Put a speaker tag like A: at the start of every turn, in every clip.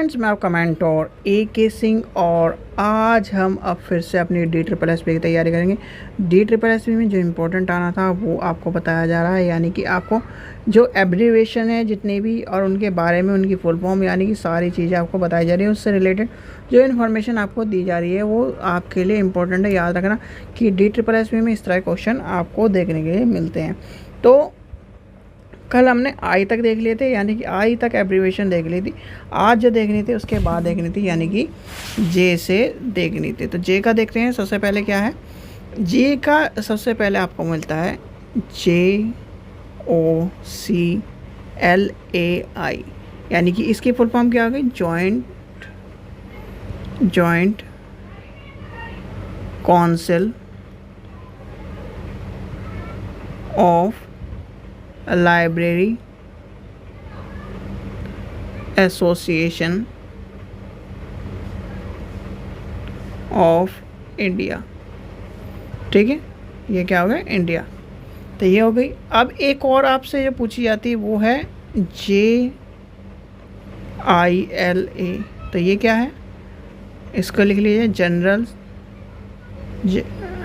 A: Friends, मैं आपका mentor AK Singh और आज हम अब फिर से अपनी DSSP की तैयारी करेंगे। DSSP में जो इम्पोर्टेंट आना था वो आपको बताया जा रहा है, यानी कि आपको जो एब्रीविएशन है जितने भी और उनके बारे में उनकी फुल फॉर्म यानी कि सारी चीज़ें आपको बताई जा रही है। उससे रिलेटेड जो इन्फॉर्मेशन आपको दी जा रही है वो आपके लिए इम्पोर्टेंट है। याद रखना कि DSSP में इस तरह के क्वेश्चन आपको देखने के लिए मिलते हैं। तो कल हमने आई तक देख लिए थे, यानी कि आई तक एब्रीविएशन देख ली थी। आज जो देखनी थी उसके बाद देखनी थी, यानी कि जे से देखनी थी। तो जे का देखते हैं। सबसे पहले क्या है, जे का सबसे पहले आपको मिलता है JOCLAI, यानी कि इसकी फुल फॉर्म क्या हो गई, joint council of library association of India. ठीक है, ये क्या हो गया, इंडिया। तो ये हो गई। अब एक और आपसे जो पूछी जाती है वो है JILA। तो ये क्या है, इसको लिख लीजिए,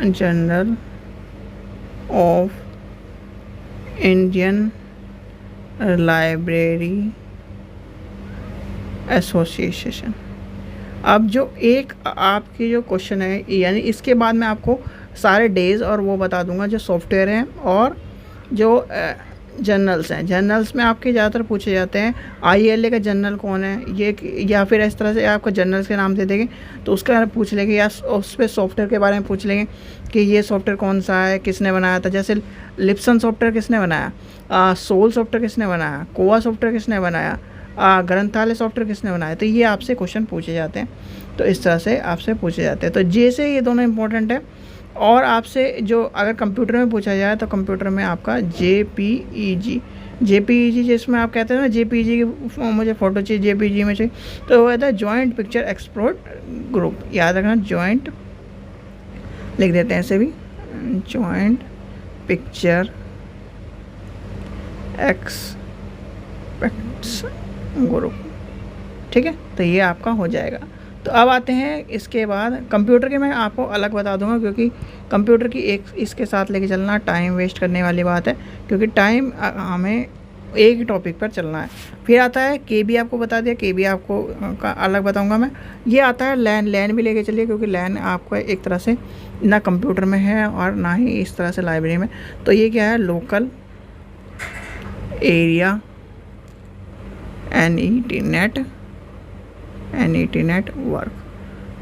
A: general of Indian library association. अब जो एक आपकी जो क्वेश्चन है, यानी इसके बाद मैं आपको सारे डेज और वो बता दूंगा जो सॉफ्टवेयर हैं और जो जर्नल्स हैं। जर्नल्स में आपके ज़्यादातर पूछे जाते हैं ILA का जर्नल कौन है, ये या फिर इस तरह से आपको जर्नल्स के नाम दे देंगे तो उसका पूछ लेंगे, या उस पर सॉफ्टवेयर के बारे में पूछ लेंगे कि ये सॉफ्टवेयर कौन सा है, किसने बनाया था। जैसे लिप्सन सॉफ्टवेयर किसने बनाया, सोल सॉफ्टवेयर किसने बनाया, कोवा सॉफ्टवेयर किसने बनाया, ग्रंथालय सॉफ्टवेयर किसने बनाया। तो ये आपसे क्वेश्चन पूछे जाते हैं। तो इस तरह से आपसे पूछे जाते हैं। तो जे से ये दोनों इंपॉर्टेंट है। और आपसे जो अगर कंप्यूटर में पूछा जाए तो कंप्यूटर में आपका JPEG जिसमें आप कहते हैं ना JPEG की मुझे फ़ोटो चाहिए, JPEG में चाहिए, तो वो कहता है जॉइंट पिक्चर एक्सपोर्ट ग्रुप। याद रखना, जॉइंट लिख देते हैं ऐसे भी, जॉइंट पिक्चर एक्सपेक्ट्स ग्रुप। ठीक है, तो ये आपका हो जाएगा। तो अब आते हैं इसके बाद कंप्यूटर के, मैं आपको अलग बता दूंगा क्योंकि कंप्यूटर की एक इसके साथ लेके चलना टाइम वेस्ट करने वाली बात है, क्योंकि टाइम हमें एक ही टॉपिक पर चलना है। फिर आता है KB, आपको बता दिया, KB आपको का अलग बताऊंगा मैं। ये आता है लैन भी लेके चलिए, क्योंकि लैन आपको एक तरह से ना कंप्यूटर में है और ना ही इस तरह से लाइब्रेरी में। तो ये क्या है, लोकल एरिया NET नेटवर्क।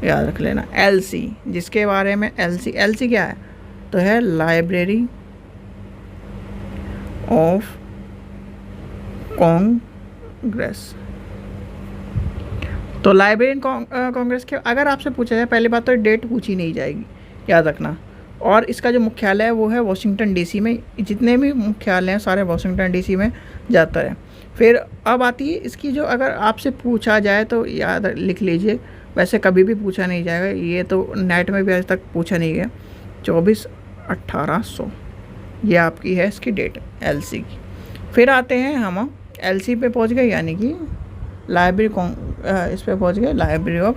A: याद रख लेना। LC, जिसके बारे में LC क्या है, तो है लाइब्रेरी ऑफ कांग्रेस। तो लाइब्रेरी कांग्रेस के अगर आपसे पूछा जाए, पहली बात तो डेट पूछी नहीं जाएगी, याद रखना। और इसका जो मुख्यालय है वो है वाशिंगटन DC में। जितने भी मुख्यालय हैं सारे वाशिंगटन DC में जाता है। फिर अब आती है इसकी जो, अगर आपसे पूछा जाए तो याद लिख लीजिए, वैसे कभी भी पूछा नहीं जाएगा, ये तो नेट में भी आज तक पूछा नहीं गया। 24/1800 ये आपकी है इसकी डेट LC की। फिर आते हैं हम LC पे पहुंच गए, यानी कि लाइब्रेरी इस पे पहुंच गए, लाइब्रेरी ऑफ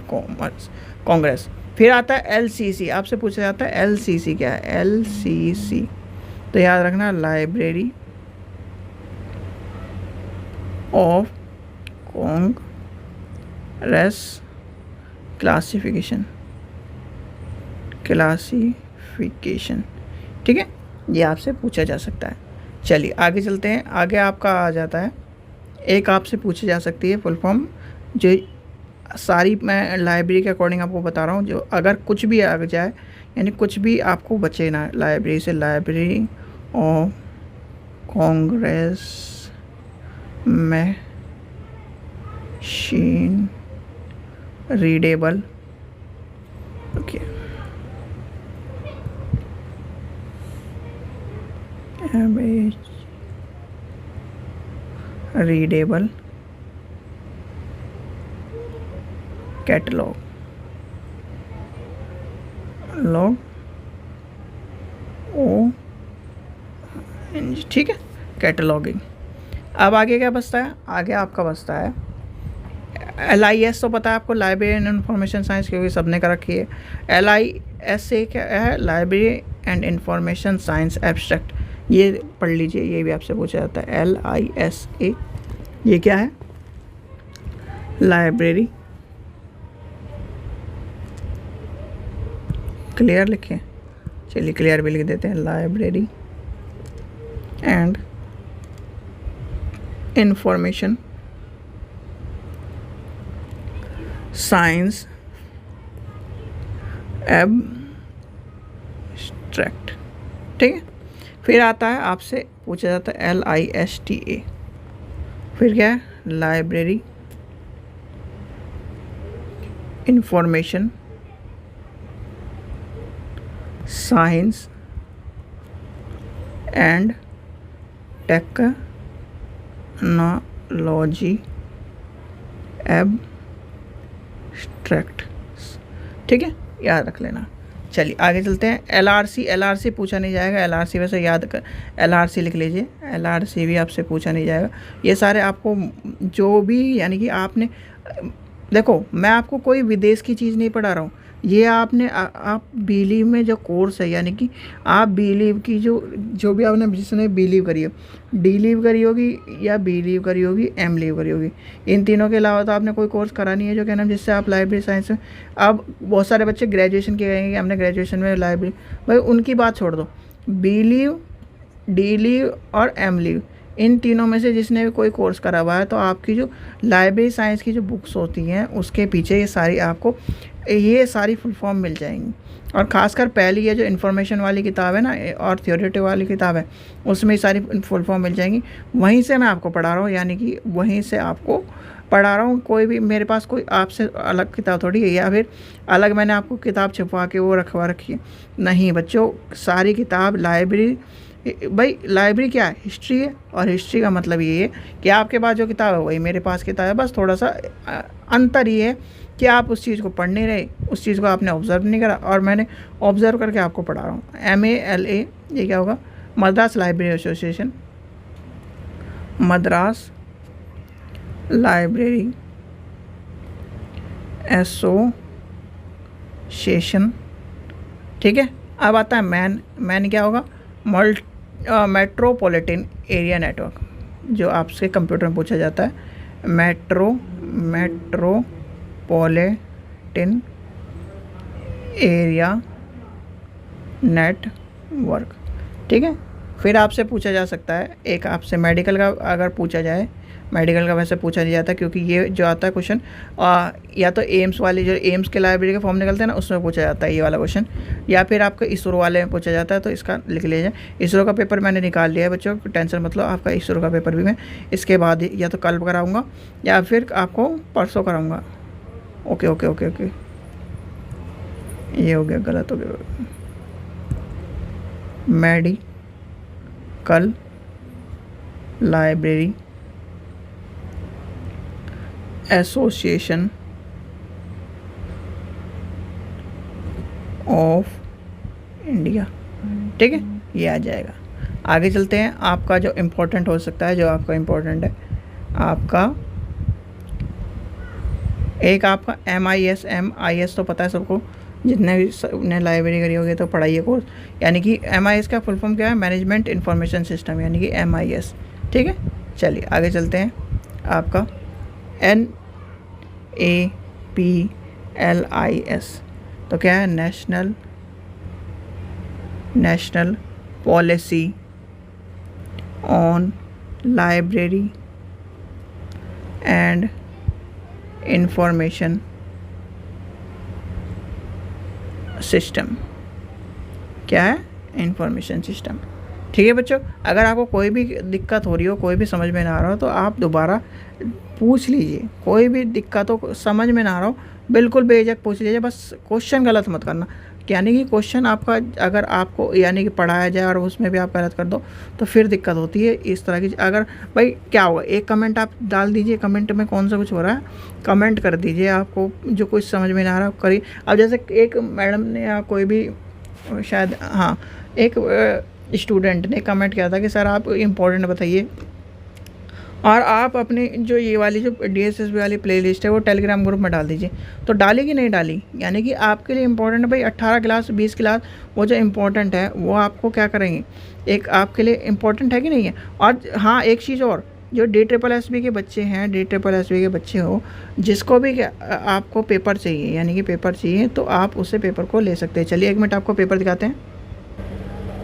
A: कांग्रेस। फिर आता है LCC, आपसे पूछा जाता है LCC क्या है, LCC तो याद रखना, लाइब्रेरी ऑफ कांग्रेस क्लासिफिकेशन। ठीक है, ये आपसे पूछा जा सकता है। चलिए आगे चलते हैं। आगे आपका आ जाता है, एक आपसे पूछी जा सकती है फुल फॉर्म, जो सारी मैं लाइब्रेरी के अकॉर्डिंग आपको बता रहा हूँ। जो अगर कुछ भी आ जाए, यानी कुछ भी आपको बचे ना लाइब्रेरी से, library of Congress machine readable. Okay, readable catalogue ठीक है, कैटलॉगिंग। अब आगे क्या बचता है, आगे आपका बचता है LIS तो पता है आपको, लाइब्रेरी एंड इंफॉर्मेशन साइंस, क्योंकि सबने कर रखी है। LIS से क्या है, library and information science abstract, ये पढ़ लीजिए, ये भी आपसे पूछा जाता है। LISA ये क्या है, लाइब्रेरी, क्लियर लिखें, चलिए क्लियर भी लिख देते हैं, library and information science abstract, ठीक है। फिर आता है, आपसे पूछा जाता है LISTA, फिर क्या है, library information science and technology abstract, ठीक है, याद रख लेना। चलिए आगे चलते हैं। LRC पूछा नहीं जाएगा, LRC वैसे याद कर, LRC लिख लीजिए, LRC भी आपसे पूछा नहीं जाएगा। ये सारे आपको जो भी, यानी कि आपने देखो, मैं आपको कोई विदेश की चीज़ नहीं पढ़ा रहा हूँ, ये आपने आप बिलीव में जो कोर्स है, यानी कि आप बिलीव की जो भी आपने, जिसने बिलीव करी हो, डिलीव करी होगी या बिलीव करी होगी, एम लीव करी होगी, इन तीनों के अलावा तो आपने कोई कोर्स करा नहीं है जो कहना जिससे आप लाइब्रेरी साइंस में। अब बहुत सारे बच्चे ग्रेजुएशन के कहेंगे कि हमने ग्रेजुएशन में लाइब्रेरी, भाई उनकी बात छोड़ दो, बिलीव, डिलीव और एम लीव, इन तीनों में से जिसने भी कोई कोर्स करा हुआ है, तो आपकी जो लाइब्रेरी साइंस की जो बुक्स होती हैं उसके पीछे ये सारी आपको ये सारी फुल फॉर्म मिल जाएंगी। और ख़ासकर पहली ये जो इन्फॉर्मेशन वाली किताब है ना, और थ्योरेटिव वाली किताब है, उसमें सारी फुल फॉर्म मिल जाएंगी। वहीं से मैं आपको पढ़ा रहा हूँ, यानी कि वहीं से आपको पढ़ा रहा हूँ। कोई भी मेरे पास कोई आपसे अलग किताब थोड़ी है, या फिर अलग मैंने आपको किताब छपवा के वो रखवा रखी है, नहीं बच्चों, सारी किताब लाइब्रेरी। भाई लाइब्रेरी क्या है, हिस्ट्री है, और हिस्ट्री का मतलब ये है कि आपके पास जो किताब है वही मेरे पास किताब है, बस थोड़ा सा अंतर ये है कि आप उस चीज़ को पढ़ नहीं रहे, उस चीज़ को आपने ऑब्ज़र्व नहीं करा, और मैंने ऑब्ज़र्व करके आपको पढ़ा रहा हूँ। MALA ये क्या होगा, Madras library association, Madras library association, ठीक है। अब आता है मैन क्या होगा, मेट्रोपॉलिटन एरिया नेटवर्क, जो आपसे कंप्यूटर में पूछा जाता है, मेट्रोपॉलिटन एरिया नेटवर्क, ठीक है। फिर आपसे पूछा जा सकता है, एक आपसे मेडिकल का अगर पूछा जाए, मेडिकल का वैसे पूछा नहीं जाता क्योंकि ये जो आता है क्वेश्चन या तो एम्स वाली, जो एम्स के लाइब्रेरी के फॉर्म निकलते हैं ना, उसमें पूछा जाता है ये वाला क्वेश्चन, या फिर आपका इसरो वाले में पूछा जाता है, तो इसका लिख लीजिए। इसरो का पेपर मैंने निकाल लिया है बच्चों, टेंशन मतलब, आपका इसरो का पेपर भी मैं इसके बाद या तो कल कराऊँगा या फिर आपको परसों कराऊँगा। ओके ओके ओके ओके, ये हो गया, गलत हो गया, medical library association of India, ठीक है, ये आ जाएगा। आगे चलते हैं। आपका जो इम्पोर्टेंट हो सकता है, जो आपका इम्पोर्टेंट है, आपका एक आपका MIS तो पता है सबको, जितने भी ने लाइब्रेरी करी होगी तो पढ़ाइए कोर्स, यानी कि MIS का फुल फॉर्म क्या है, मैनेजमेंट इंफॉर्मेशन सिस्टम, यानी कि MIS, ठीक है। चलिए आगे चलते हैं। आपका NAPLIS तो क्या है, national policy on library and information system, क्या है, इंफॉर्मेशन सिस्टम, ठीक है बच्चों। अगर आपको कोई भी दिक्कत हो रही हो, कोई भी समझ में ना आ रहा हो, तो आप दोबारा पूछ लीजिए। कोई भी दिक्कत हो, समझ में ना आ रहा हो, बिल्कुल बेझिझक पूछ लीजिए, बस क्वेश्चन गलत मत करना। यानी कि क्वेश्चन आपका अगर आपको यानी कि पढ़ाया जाए और उसमें भी आप गलत कर दो तो फिर दिक्कत होती है। इस तरह की अगर भाई क्या होगा, एक कमेंट आप डाल दीजिए, कमेंट में कौन सा कुछ हो रहा है कमेंट कर दीजिए, आपको जो कुछ समझ में ना आ रहा करिए। अब जैसे एक मैडम ने या कोई भी शायद, हाँ, एक स्टूडेंट ने कमेंट किया था कि सर आप इम्पोर्टेंट बताइए, और आप अपनी जो ये वाली जो DSSB वाली प्लेलिस्ट है वो टेलीग्राम ग्रुप में डाल दीजिए। तो डाली कि नहीं डाली, यानी कि आपके लिए इम्पोर्टेंट है भाई 18 क्लास 20 क्लास, वो जो इम्पोर्टेंट है वो आपको क्या करेंगे, एक आपके लिए इम्पोर्टेंट है कि नहीं है। और हाँ, एक चीज़ और, जो DSSB के बच्चे हैं, DSSB के बच्चे हो, जिसको भी आपको पेपर चाहिए, यानी कि पेपर चाहिए, तो आप उससे पेपर को ले सकते हैं। चलिए 1 मिनट आपको पेपर दिखाते हैं।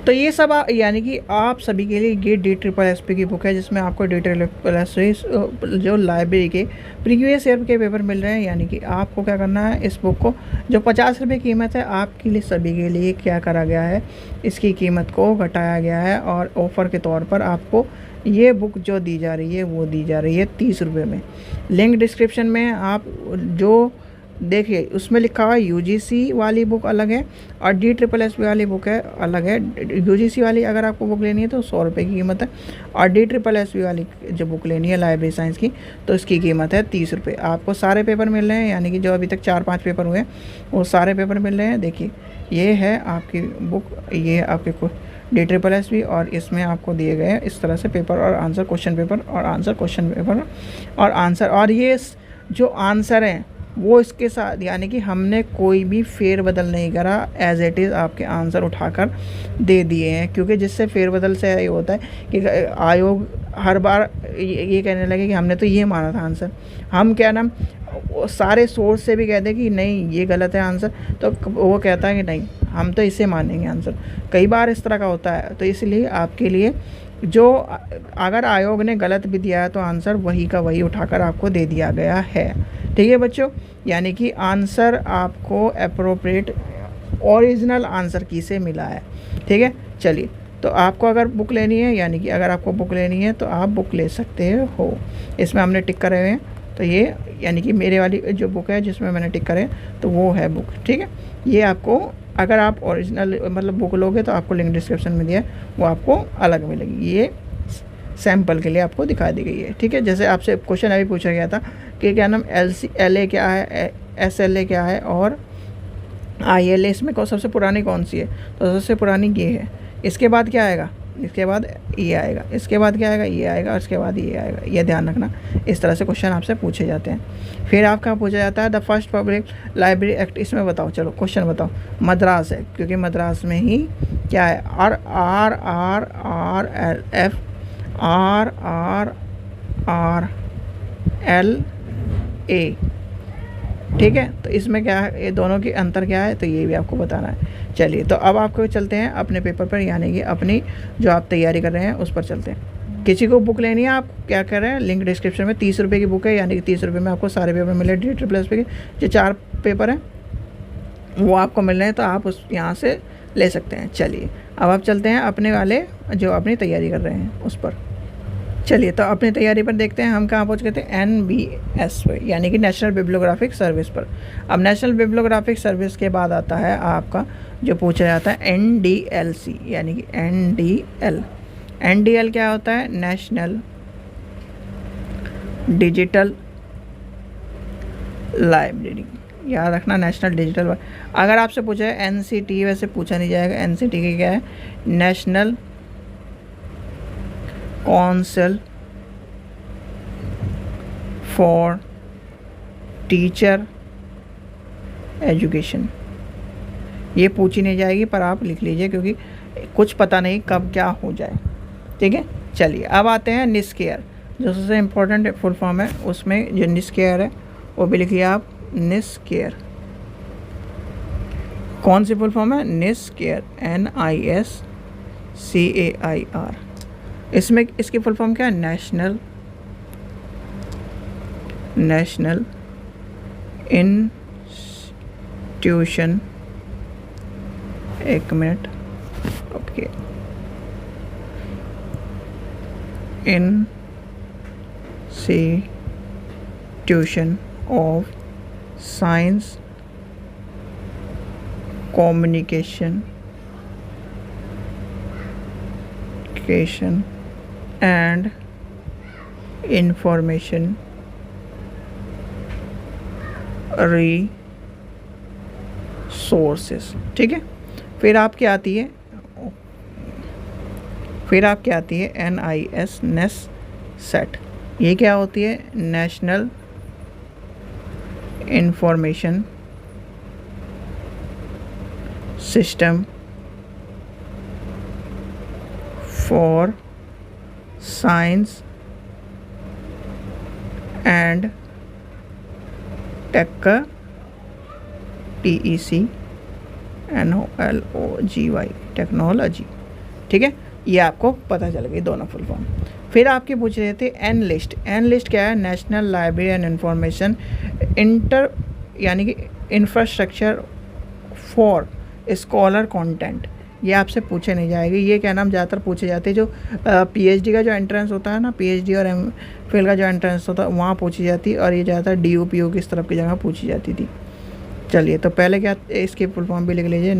A: तो ये सब यानी कि आप सभी के लिए ये DSSB की बुक है, जिसमें आपको DSSB जो लाइब्रेरी के प्रीवियस ईयर के पेपर मिल रहे हैं। यानी कि आपको क्या करना है, इस बुक को जो 50 रुपये कीमत है, आपके लिए सभी के लिए क्या करा गया है, इसकी कीमत को घटाया गया है और ऑफ़र के तौर पर आपको ये बुक जो दी जा रही है वो दी जा रही है 30 रुपये में। लिंक डिस्क्रिप्शन में आप जो देखिए उसमें लिखा हुआ है UGC वाली बुक अलग है और DSSB वाली बुक है अलग है। UGC वाली अगर आपको बुक लेनी है तो 100 रुपये की कीमत है, और DSSB वाली जो बुक लेनी है लाइब्रेरी साइंस की, तो इसकी कीमत है 30 रुपये। आपको सारे पेपर मिल रहे हैं, यानी कि जो अभी तक 4-5 पेपर हुए वो सारे पेपर मिल रहे हैं। देखिए ये है आपकी बुक, ये है आपके DSSB, और इसमें आपको दिए गए हैं इस तरह से पेपर और आंसर, क्वेश्चन पेपर और आंसर, क्वेश्चन पेपर और आंसर। और ये जो आंसर हैं वो इसके साथ, यानी कि हमने कोई भी फेरबदल नहीं करा, एज इट इज़ आपके आंसर उठाकर दे दिए हैं। क्योंकि जिससे फेरबदल से ये होता है कि आयोग हर बार ये कहने लगे कि हमने तो ये माना था आंसर, हम क्या नाम सारे सोर्स से भी कहते हैं कि नहीं ये गलत है आंसर, तो वो कहता है कि नहीं हम तो इसे मानेंगे आंसर। कई बार इस तरह का होता है। तो इसलिए आपके लिए जो अगर आयोग ने गलत भी दिया है तो आंसर वही का वही उठाकर आपको दे दिया गया है। ठीक है बच्चों, यानी कि आंसर आपको अप्रोप्रिएट ओरिजिनल आंसर की से मिला है। ठीक है, चलिए तो आपको अगर बुक लेनी है, यानी कि अगर आपको बुक लेनी है तो आप बुक ले सकते हो। इसमें हमने टिक करे हुए हैं, तो ये यानी कि मेरे वाली जो बुक है जिसमें मैंने टिक करे तो वो है बुक। ठीक है, ये आपको अगर आप ओरिजिनल मतलब बुक लोगे तो आपको लिंक डिस्क्रिप्शन में दिया है, वो आपको अलग मिलेगी। ये सैम्पल के लिए आपको दिखा दी गई है। ठीक है, जैसे आपसे क्वेश्चन अभी पूछा गया था कि क्या नाम LA क्या है, SLA क्या है और ILA इसमें सबसे पुरानी कौन सी है, तो सबसे पुरानी ये है। इसके बाद क्या आएगा, इसके बाद ये आएगा, इसके बाद क्या आएगा, ये आएगा, और इसके बाद ये आएगा। ये ध्यान रखना, इस तरह से क्वेश्चन आपसे पूछे जाते हैं। फिर आपका पूछा जाता है the first public library act, इसमें बताओ, चलो क्वेश्चन बताओ। मद्रास है, क्योंकि मद्रास में ही क्या है, RRRRLA। ठीक है, तो इसमें क्या है, ये दोनों के अंतर क्या है, तो ये भी आपको बताना है। चलिए तो अब आपको चलते हैं अपने पेपर पर, यानी कि अपनी जो आप तैयारी कर रहे हैं उस पर चलते हैं। किसी को बुक लेनी है, आप क्या कर रहे हैं, लिंक डिस्क्रिप्शन में 30 रुपये की बुक है, यानी कि 30 रुपये में आपको सारे पेपर मिले। DSSB के जो 4 पेपर हैं वो आपको मिल रहे हैं, तो आप उस यहाँ से ले सकते हैं। चलिए अब आप चलते हैं अपने वाले जो अपनी तैयारी कर रहे हैं उस पर। चलिए तो अपनी तैयारी पर देखते हैं हम कहाँ पहुँच गए थे, NBS पे, यानी कि नेशनल बिब्लियोग्राफिक सर्विस पर। अब नेशनल बिब्लियोग्राफिक सर्विस के बाद आता है आपका जो पूछा जाता है NDLC, यानी कि NDL क्या होता है, नेशनल डिजिटल लाइब्रेरी। याद रखना, नेशनल डिजिटल। अगर आपसे पूछा है NCT, वैसे पूछा नहीं जाएगा, NCT की क्या है, national council for teacher education. ये पूछी नहीं जाएगी, पर आप लिख लीजिए क्योंकि कुछ पता नहीं कब क्या हो जाए। ठीक है, चलिए अब आते हैं NISCARE, जो सबसे इम्पोर्टेंट फुल फॉर्म है। उसमें जो NISCARE है वो भी लिखिए आप, NISCARE। कौन सी फुल फॉर्म है, NISCARE, NISCAIR। इसमें इसकी फुल फॉर्म क्या है, नेशनल इंस्टीट्यूशन, एक minute, okay, institution of science communication and information resources. ठीक है, फिर आपकी आती है NIS NES सेट, ये क्या होती है? National information system for science and tech, TECNOLOGY, technology. ठीक है, ये आपको पता चल गई दोनों फुल फॉर्म। फिर आपके पूछ रहे थे एन लिस्ट। एन लिस्ट क्या है? नेशनल लाइब्रेरी एंड इंफॉर्मेशन यानी कि इंफ्रास्ट्रक्चर फॉर स्कॉलर कंटेंट। ये आपसे पूछे नहीं जाएगी। ये क्या नाम ज़्यादातर पूछे जाते हैं, जो PhD का जो एंट्रेंस होता है ना, PhD और MPhil का जो एंट्रेंस होता है वहाँ पूछी जाती है, और ये ज़्यादातर DOPO किस तरफ की जगह पूछी जाती थी। चलिए, तो पहले क्या इसकी फुल फॉर्म भी लिख लीजिए,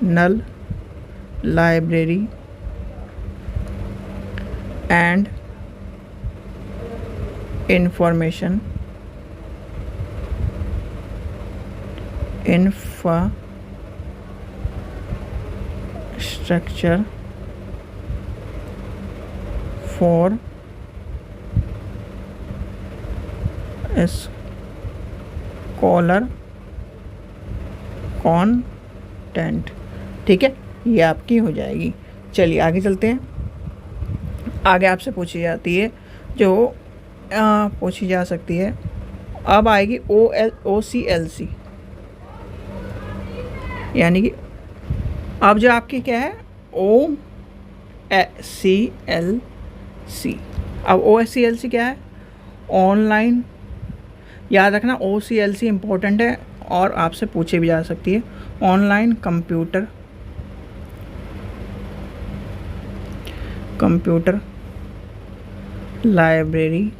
A: national library and information infrastructure for scholar content. ठीक है, ये आपकी हो जाएगी। चलिए आगे चलते हैं। आगे आपसे पूछी जाती है जो पूछी जा सकती है, अब आएगी OCLC, यानी कि अब जो आपकी क्या है OCLC। अब OCLC क्या है? ऑनलाइन। याद रखना OCLC इम्पोर्टेंट है और आपसे पूछे भी जा सकती है। Online computer library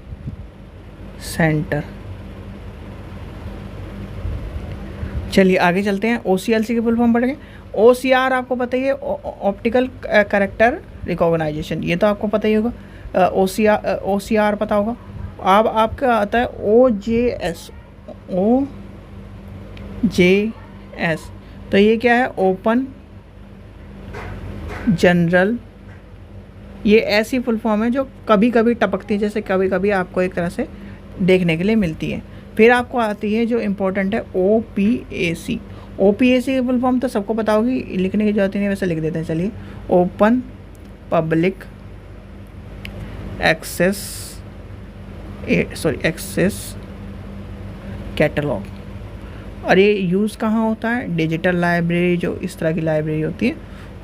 A: centre. चलिए आगे चलते हैं। OCLC की फुल फॉर्म पढ़ गए। OCR आपको पता ही है, ऑप्टिकल कैरेक्टर रिकॉग्नाइजेशन, ये तो आपको पता ही होगा। OCR पता होगा। अब आपका आता है OJS। तो ये क्या है? Open general. ये ऐसी फुल फॉर्म है जो कभी कभी टपकती है, जैसे कभी कभी आपको एक तरह से देखने के लिए मिलती है। फिर आपको आती है जो इम्पोर्टेंट है OPAC। OPAC की फुल फॉर्म तो सबको पता होगी, लिखने की जरूरत नहीं, वैसे लिख देते हैं। चलिए, ओपन पब्लिक एक्सेस कैटलॉग। और ये यूज़ कहाँ होता है? डिजिटल लाइब्रेरी, जो इस तरह की लाइब्रेरी होती है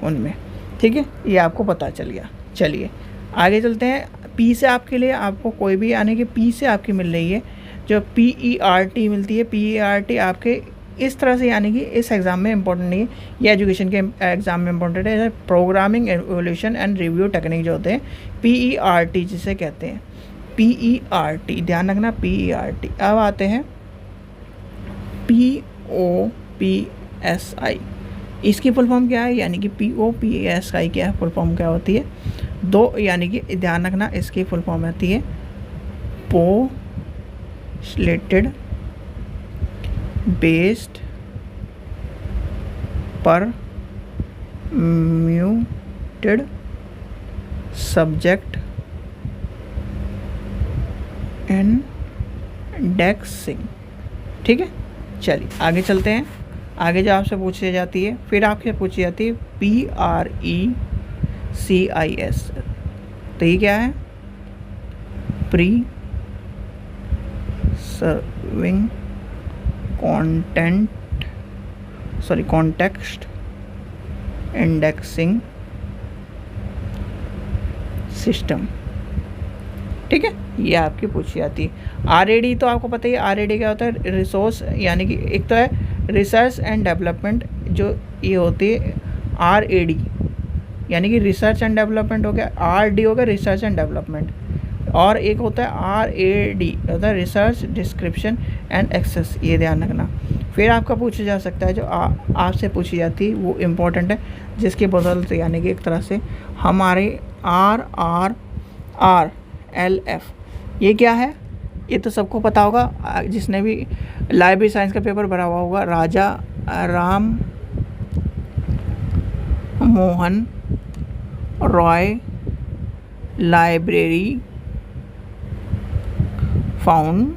A: उनमें। ठीक है, ये आपको पता चल गया। चलिए आगे चलते हैं। P से आपके लिए आपको कोई भी, यानी कि P से आपकी मिल रही है जो PERT मिलती है। PERT आपके इस तरह से, यानी कि इस एग्ज़ाम में इंपॉर्टेंट नहीं है, ये एजुकेशन के एग्ज़ाम में इंपॉर्टेंट है। Programming evolution and review technique जो होते हैं, PERT जिसे कहते हैं, PERT, ध्यान रखना PERT। अब आते हैं POPSI। इसकी फुल फॉर्म क्या है? यानी कि POPSI क्या है? फुल फॉर्म क्या होती है? दो, यानी कि ध्यान रखना इसकी फुल फॉर्म आती है पोस्टलेटेड बेस्ड परम्यूटेड सब्जेक्ट इंडेक्सिंग। ठीक है, चलिए आगे चलते हैं। आगे जो आपसे पूछी जाती है, फिर आपसे पूछी जाती है PRECIS। तो ये क्या है? Pre serving context indexing system. ठीक है, ये आपकी पूछी जाती है। RAD तो आपको पता ही है, RAD क्या होता है? रिसोर्स, यानी कि एक तो है रिसर्च एंड डेवलपमेंट, जो ये होती है RAD, यानी कि रिसर्च एंड डेवलपमेंट हो गया। RD हो गया रिसर्च एंड डेवलपमेंट, और एक होता है RAD, होता है रिसर्च डिस्क्रिप्शन एंड एक्सेस, ये ध्यान रखना। फिर आपका पूछा जा सकता है जो आपसे पूछी जाती है वो इम्पोर्टेंट है, जिसके बदौलत यानी कि एक तरह से हमारे RRRLF, ये क्या है? ये तो सबको पता होगा, जिसने भी लाइब्रेरी साइंस का पेपर भरा हुआ होगा। राजा राम मोहन रॉय लाइब्रेरी फाउंडेशन।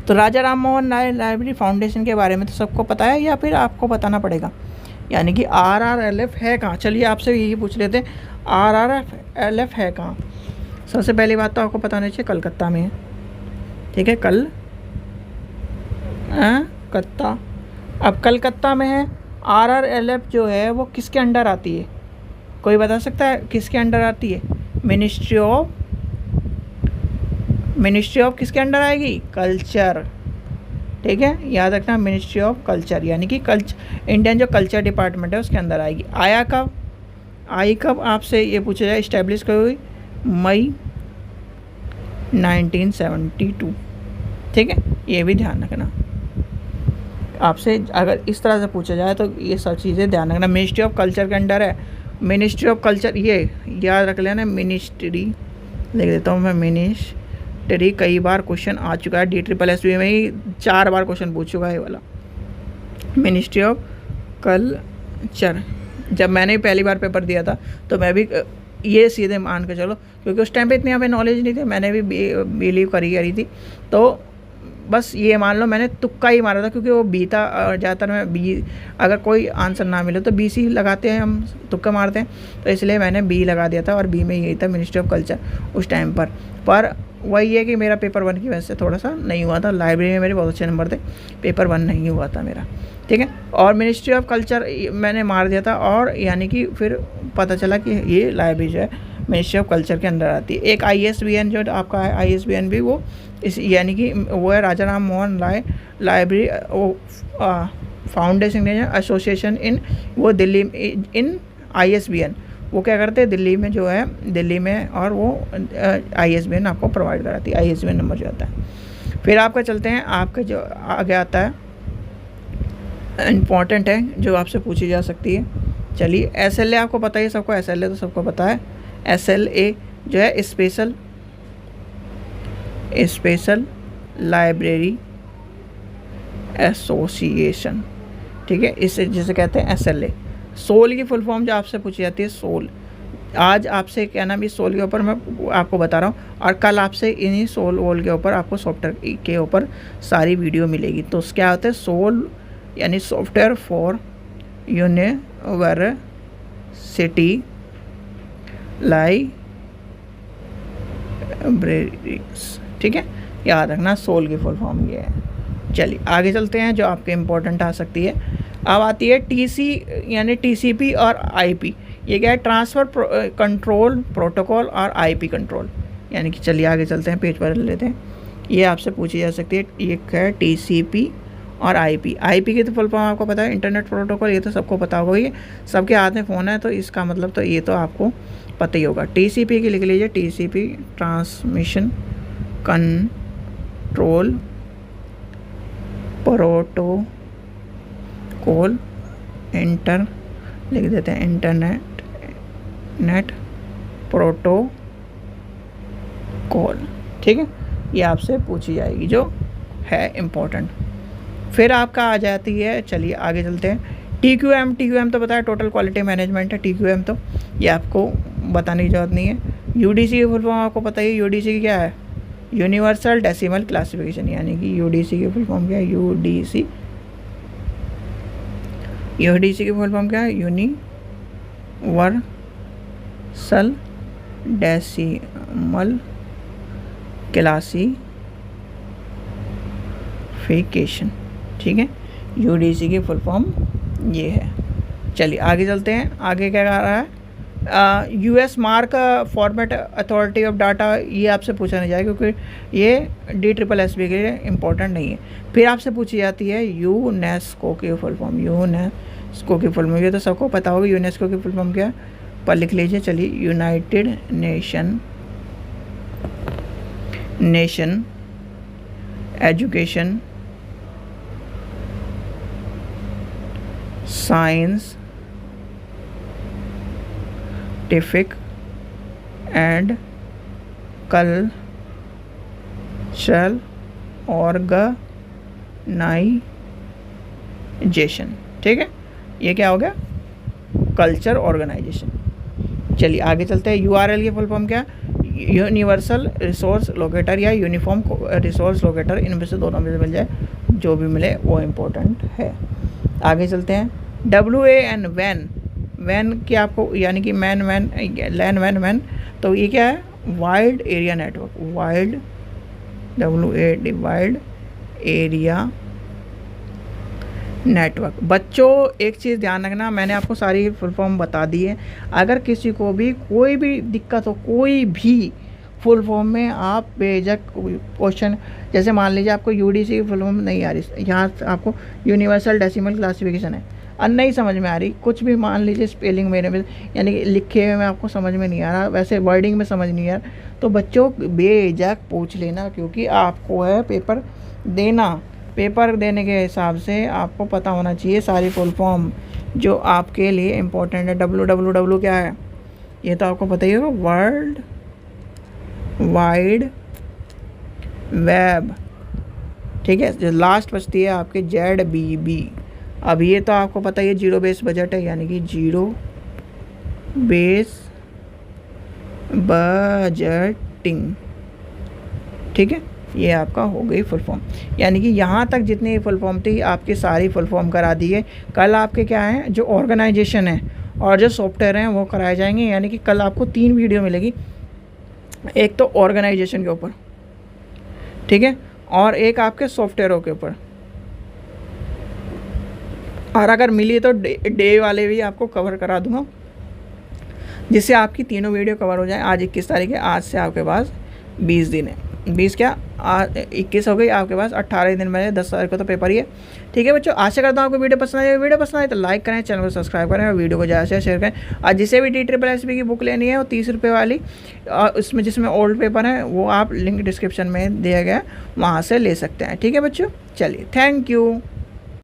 A: तो राजा राम मोहन राय लाइब्रेरी फाउंडेशन के बारे में तो सबको पता है, या फिर आपको बताना पड़ेगा? यानी कि RRLF है कहाँ? चलिए आपसे यही पूछ लेते हैं, RRLF है कहाँ? सबसे पहली बात तो आपको पता होनी चाहिए, कलकत्ता में है। ठीक है, कलकत्ता। अब कलकत्ता में है। RRLF जो है वो किसके अंडर आती है? कोई बता सकता है किसके अंडर आती है? मिनिस्ट्री ऑफ किसके अंडर आएगी? कल्चर। ठीक है, याद रखना, मिनिस्ट्री ऑफ कल्चर, यानी कि इंडियन जो कल्चर डिपार्टमेंट है उसके अंदर आएगी। आई कब आपसे ये पूछा जाए, इस्टेब्लिश कब हुई? मई 1972। ठीक है, ये भी ध्यान रखना। आपसे अगर इस तरह से पूछा जाए तो ये सब चीज़ें ध्यान रखना। मिनिस्ट्री ऑफ कल्चर के अंडर है। मिनिस्ट्री ऑफ कल्चर, ये याद रख लेना, मिनिस्ट्री लिख देता हूँ मैं, मिनिस्ट्री। कई बार क्वेश्चन आ चुका है, DSSB में ही 4 बार क्वेश्चन पूछ चुका है ये वाला, मिनिस्ट्री ऑफ कल्चर। जब मैंने पहली बार पेपर दिया था तो मैं भी ये सीधे मान के चलो, क्योंकि उस टाइम पे इतनी हमें नॉलेज नहीं थी, मैंने भी बिलीव करी थी, तो बस ये मान लो मैंने तुक्का ही मारा था, क्योंकि वो बी था। ज़्यादातर मैं बी, अगर कोई आंसर ना मिले तो BC लगाते हैं, हम तुक्का मारते हैं, तो इसलिए मैंने बी लगा दिया था, और बी में यही था, मिनिस्ट्री ऑफ कल्चर उस टाइम पर वही है कि मेरा पेपर 1 की वजह से थोड़ा सा नहीं हुआ था। लाइब्रेरी में मेरे बहुत अच्छे नंबर थे, पेपर 1 नहीं हुआ था मेरा। ठीक है, और मिनिस्ट्री ऑफ कल्चर मैंने मार दिया था, और यानी कि फिर पता चला कि ये लाइब्रेरी जो है मिनिस्ट्री ऑफ कल्चर के अंदर आती है। एक ISBN जो आपका है, ISBN भी वो इस, यानी कि वो है राजा Ram Mohan Roy library foundation association in, वो दिल्ली इन ISBN, वो क्या करते हैं दिल्ली में जो है, दिल्ली में, और वो ISBN आपको प्रोवाइड कराती है, ISBN नंबर जो आता है। फिर आपका चलते हैं, आपका जो आगे आता है इम्पॉर्टेंट है, जो आपसे पूछी जा सकती है। चलिए, SLA आपको पता ही है सबको, SLA तो सबको पता है। SLA जो है स्पेशल लाइब्रेरी एसोसिएशन। ठीक है, इसे जिसे कहते हैं SLA। सोल की फुल फॉर्म जो आपसे पूछी जाती है, सोल। आज आपसे क्या नाम, इस सोल के ऊपर मैं आपको बता रहा हूँ, और कल आपसे इन्हीं सोल वोल के ऊपर आपको सॉफ्टवेयर के ऊपर सारी वीडियो मिलेगी। तो क्या होता है सोल, यानी सॉफ्टवेयर फॉर यूनिवर्सिटी लाइब्रेरीज। ठीक है, याद रखना, सोल की फुल फॉर्म ये है। चलिए आगे चलते हैं, जो आपके इम्पोर्टेंट आ सकती है। अब आती है TC, यानी TCP और IP। ये क्या है? ट्रांसफ़र कंट्रोल प्रोटोकॉल और IP कंट्रोल। यानी कि चलिए आगे चलते हैं, पेज पर लेते हैं। ये आपसे पूछी जा सकती है, ये क्या है? TCP और IP। IP की तो फुल फॉर्म आपको पता है, इंटरनेट प्रोटोकॉल, ये तो सबको पता होगा, ये सबके हाथ में फ़ोन है, तो इसका मतलब तो ये तो आपको पता ही होगा। TCP की लिख लीजिए, TCP transmission control protocol, inter लिख देते हैं, इंटरनेट प्रोटोकॉल। ठीक है, ये आपसे पूछी जाएगी, जो है इम्पोर्टेंट। फिर आपका आ जाती है, चलिए आगे चलते हैं, TQM तो पता है, टोटल क्वालिटी मैनेजमेंट है। TQM तो ये आपको बताने की ज़रूरत नहीं है। UDC की फुल फॉर्म आपको पता ही है, UDC की क्या है? Universal decimal classification. यानी कि UDC की फुल फॉर्म क्या है? UDC की फुल फॉर्म क्या है? Universal decimal classification. ठीक है, UDC की फुल फॉर्म ये है। चलिए आगे चलते हैं, आगे क्या कह रहा है? US mark format authority of data, ये आपसे पूछा नहीं जाएगा, क्योंकि ये DSSB के लिए इम्पोर्टेंट नहीं है। फिर आपसे पूछी जाती है यूनेस्को की फुल फॉर्म। यूनेस्को की फुल फॉर्म ये तो सबको पता होगा, यूनेस्को की फुल फॉर्म क्या है? पर लिख लीजिए, चलिए, United Nation Education Scientific and Cultural Organization. ठीक है, ये क्या हो गया? Culture organization. चलिए आगे चलते हैं। यूआरएल की फुल फॉर्म क्या? यूनिवर्सल रिसोर्स लोकेटर या यूनिफॉर्म रिसोर्स लोकेटर, इनमें से दोनों में से मिल जाए, जो भी मिले वो इम्पोर्टेंट है। आगे चलते हैं। WAN वैन, वैन की आपको यानी कि मैन वैन लैन वैन वैन, तो ये क्या है? Wide area network, wide wide area network. बच्चों एक चीज़ ध्यान रखना, मैंने आपको सारी फुल फॉर्म बता दी है। अगर किसी को भी कोई भी दिक्कत हो, कोई भी फुल फॉर्म में, आप बेझक क्वेश्चन, जैसे मान लीजिए आपको UDC की फुल फॉर्म नहीं आ रही, यहाँ आपको यूनिवर्सल डेसिमल क्लासिफिकेशन है, नहीं समझ में आ रही, कुछ भी मान लीजिए स्पेलिंग मेरे में यानी कि लिखे हुए में आपको समझ में नहीं आ रहा, वैसे वर्डिंग में समझ नहीं आ रहा, तो बच्चों बेझक पूछ लेना, क्योंकि आपको है पेपर देना। पेपर देने के हिसाब से आपको पता होना चाहिए सारी फुल फॉर्म जो आपके लिए इम्पोर्टेंट है। WWW क्या है? ये तो आपको पता ही होगा, वर्ल्ड वाइड वेब। ठीक है, जो लास्ट बचती है आपके ZBB। अब ये तो आपको पता ही है, जीरो बेस बजट है, यानी कि जीरो बेस बजटिंग। ठीक है, ये आपका हो गई फुल फॉर्म, यानी कि यहाँ तक जितनी फुल फॉर्म थी आपकी सारी फुल फॉर्म करा दी है। कल आपके क्या है, जो ऑर्गेनाइजेशन है और जो सॉफ्टवेयर हैं वो कराए जाएंगे, यानी कि कल आपको 3 वीडियो मिलेगी। एक तो ऑर्गेनाइजेशन के ऊपर, ठीक है, और एक आपके सॉफ्टवेयरों के ऊपर, और अगर मिली तो डे वाले भी आपको कवर करा दूंगा, जिससे आपकी तीनों वीडियो कवर हो जाए। आज 21 तारीख है, आज से आपके पास 20 दिन है, 20 क्या 21 हो गई, आपके पास 18 दिन में 10 तारीख को तो पेपर ही है। ठीक है बच्चों, आशा करता हूँ आपको वीडियो पसंद आए। वीडियो पसंद आए तो लाइक करें, चैनल को सब्सक्राइब करें और वीडियो को ज़्यादा से शेयर करें। और जिसे भी DSSB की बुक लेनी है वो 30 रुपये वाली, उसमें जिसमें ओल्ड पेपर है वो आप लिंक डिस्क्रिप्शन में दिया गया वहाँ से ले सकते हैं। ठीक है बच्चों, चलिए, थैंक यू।